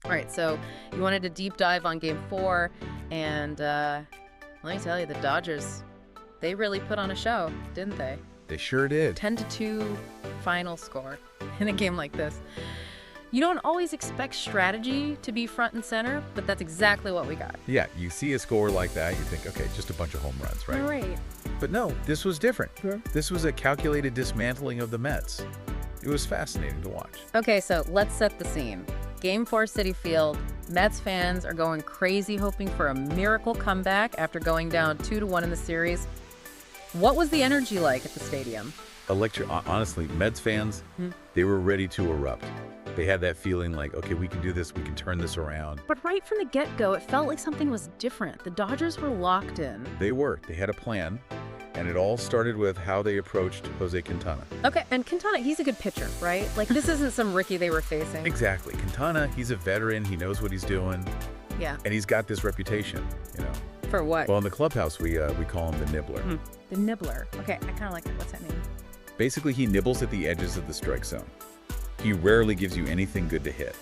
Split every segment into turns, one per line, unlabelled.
All right, so you wanted to deep dive on Game 4, and let me tell you, the Dodgers, they really put on a show, didn't they?
They sure did.
10-2 final score in a game like this. You don't always expect strategy to be front and center, but that's exactly what we got.
Yeah, you see a score like that, you think, okay, just a bunch of home runs, right?
All right.
But no, this was different.
Yeah.
This was a calculated dismantling of the Mets. It was fascinating to watch.
Okay, so let's set the scene. Game 4 Citi Field. Mets fans are going crazy hoping for a miracle comeback after going down 2-1 in the series. What was the energy like at the stadium?
Honestly, Mets fans, they were ready to erupt. They had that feeling like, okay, we can do this, we can turn this around.
But right from the get-go, it felt like something was different. The Dodgers were locked in.
They were. They had a plan, and it all started with how they approached Jose Quintana.
Okay, and Quintana, he's a good pitcher, right? Like, this isn't some rookie they were facing.
Exactly. Quintana, he's a veteran. He knows what he's doing.
Yeah.
And he's got this reputation, you know.
For what?
Well, in the clubhouse, we call him the nibbler.
The nibbler. Okay, I kind of like that. What's that mean?
Basically, he nibbles at the edges of the strike zone. He rarely gives you anything good to hit.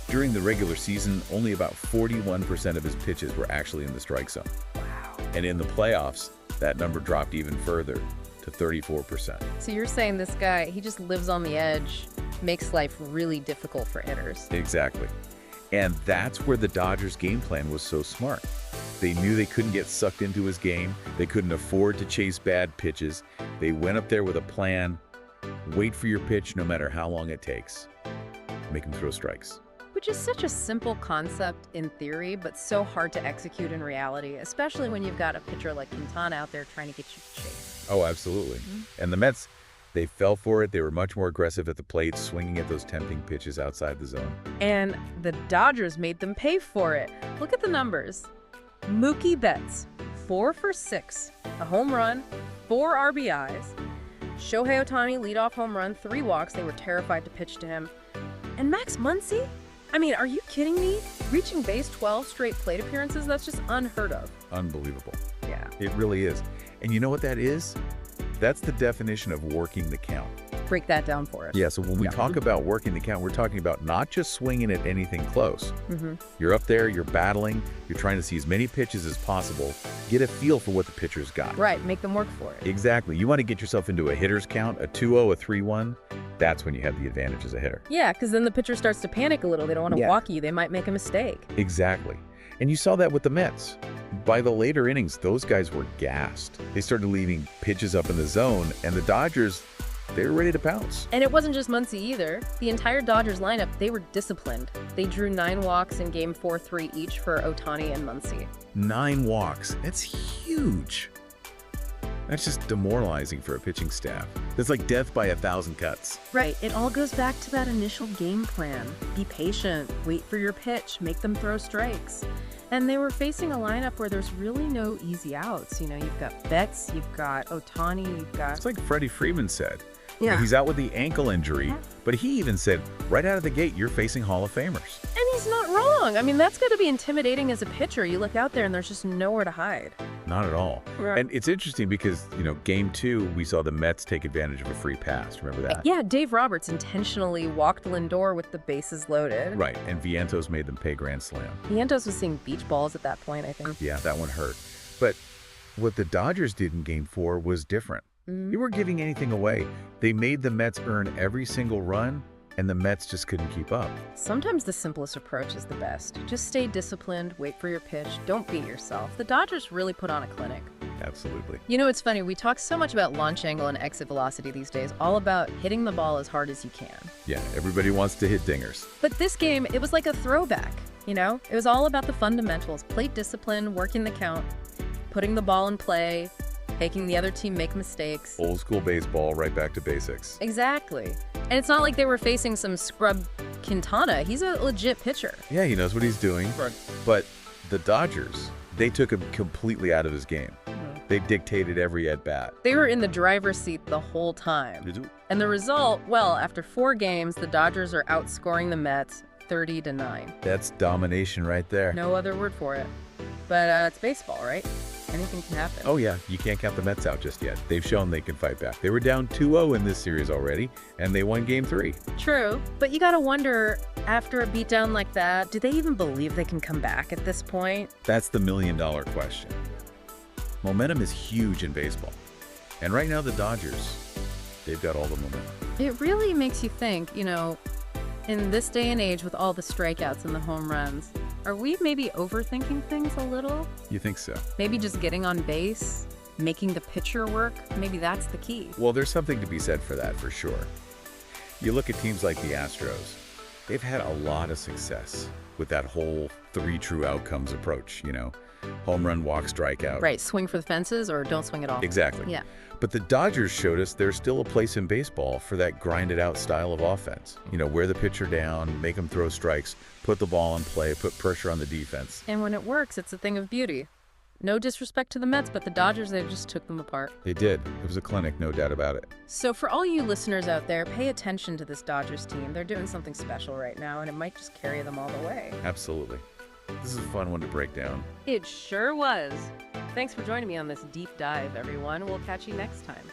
During the regular season, only about 41% of his pitches were actually in the strike zone.
Wow.
And in the playoffs, that number dropped even further to 34%.
So you're saying this guy, he just lives on the edge, makes life really difficult for hitters.
Exactly. And that's where the Dodgers' game plan was so smart. They knew they couldn't get sucked into his game. They couldn't afford to chase bad pitches. They went up there with a plan. Wait for your pitch no matter how long it takes. Make him throw strikes.
Which is such a simple concept in theory, but so hard to execute in reality, especially when you've got a pitcher like Quintana out there trying to get you to chase.
Oh, absolutely. And the Mets, they fell for it. They were much more aggressive at the plate, swinging at those tempting pitches outside the zone.
And the Dodgers made them pay for it. Look at the numbers. Mookie Betts, 4 for 6, a home run, 4 RBIs. Shohei Ohtani, leadoff home run, 3 walks. They were terrified to pitch to him. And Max Muncy? I mean, are you kidding me? Reaching base 12 straight plate appearances? That's just unheard of.
Unbelievable.
Yeah.
It really is. And you know what that is? That's the definition of working the count.
Break that down for us.
Yeah, so when we talk about working the count, we're talking about not just swinging at anything close. You're up there, you're battling, you're trying to see as many pitches as possible, get a feel for what the pitcher's got.
Right, make them work for it.
Exactly. You want to get yourself into a hitter's count, a 2-0, a 3-1. That's when you have the advantage as a hitter.
Yeah, because then the pitcher starts to panic a little. They don't want to walk you. They might make a mistake.
Exactly. And you saw that with the Mets. By the later innings, those guys were gassed. They started leaving pitches up in the zone, and the Dodgers, they were ready to pounce.
And it wasn't just Muncy either. The entire Dodgers lineup, they were disciplined. They drew 9 walks in Game 4-3 each for Ohtani and Muncy.
9 walks. That's huge. That's just demoralizing for a pitching staff. That's like death by 1,000 cuts.
Right. It all goes back to that initial game plan. Be patient. Wait for your pitch. Make them throw strikes. And they were facing a lineup where there's really no easy outs. You know, you've got Betts, you've got Ohtani, you've got...
It's like Freddie Freeman said.
Yeah.
He's out with the ankle injury, but he even said, right out of the gate, you're facing Hall of Famers.
And he's not wrong. I mean, that's got to be intimidating as a pitcher. You look out there and there's just nowhere to hide.
Not at all.
Right.
And it's interesting because, you know, Game 2, we saw the Mets take advantage of a free pass. Remember that?
Yeah, Dave Roberts intentionally walked Lindor with the bases loaded.
Right, and Vientos made them pay grand slam.
Vientos was seeing beach balls at that point, I think.
Yeah, that one hurt. But what the Dodgers did in Game 4 was different. They weren't giving anything away. They made the Mets earn every single run, and the Mets just couldn't keep up.
Sometimes the simplest approach is the best. Just stay disciplined, wait for your pitch, don't beat yourself. The Dodgers really put on a clinic.
Absolutely.
You know, it's funny, we talk so much about launch angle and exit velocity these days, all about hitting the ball as hard as you can.
Yeah, everybody wants to hit dingers.
But this game, it was like a throwback, you know? It was all about the fundamentals, plate discipline, working the count, putting the ball in play, making the other team make mistakes.
Old school baseball, right back to basics.
Exactly. And it's not like they were facing some scrub Quintana. He's a legit pitcher.
Yeah, he knows what he's doing.
Right.
But the Dodgers, they took him completely out of his game. They dictated every at-bat.
They were in the driver's seat the whole time. And the result, well, after 4 games, the Dodgers are outscoring the Mets 30-9.
That's domination right there.
No other word for it. But it's baseball, right? Anything can happen.
Oh yeah, you can't count the Mets out just yet. They've shown they can fight back. They were down 2-0 in this series already, and they won Game 3.
True, but you gotta wonder, after a beatdown like that, do they even believe they can come back at this point?
That's the million-dollar question. Momentum is huge in baseball. And right now the Dodgers, they've got all the momentum.
It really makes you think, in this day and age with all the strikeouts and the home runs, are we maybe overthinking things a little?
You think so?
Maybe just getting on base, making the pitcher work, maybe that's the key.
Well, there's something to be said for that, for sure. You look at teams like the Astros, they've had a lot of success with that whole 3 true outcomes approach, home run, walk, strikeout.
Right, swing for the fences or don't swing at all.
Exactly.
Yeah.
But the Dodgers showed us there's still a place in baseball for that grinded out style of offense. Wear the pitcher down, make them throw strikes, put the ball in play, put pressure on the defense.
And when it works, it's a thing of beauty. No disrespect to the Mets, but the Dodgers, they just took them apart.
They did. It was a clinic, no doubt about it.
So for all you listeners out there, pay attention to this Dodgers team. They're doing something special right now, and it might just carry them all the way.
Absolutely. This is a fun one to break down.
It sure was. Thanks for joining me on this deep dive, everyone. We'll catch you next time.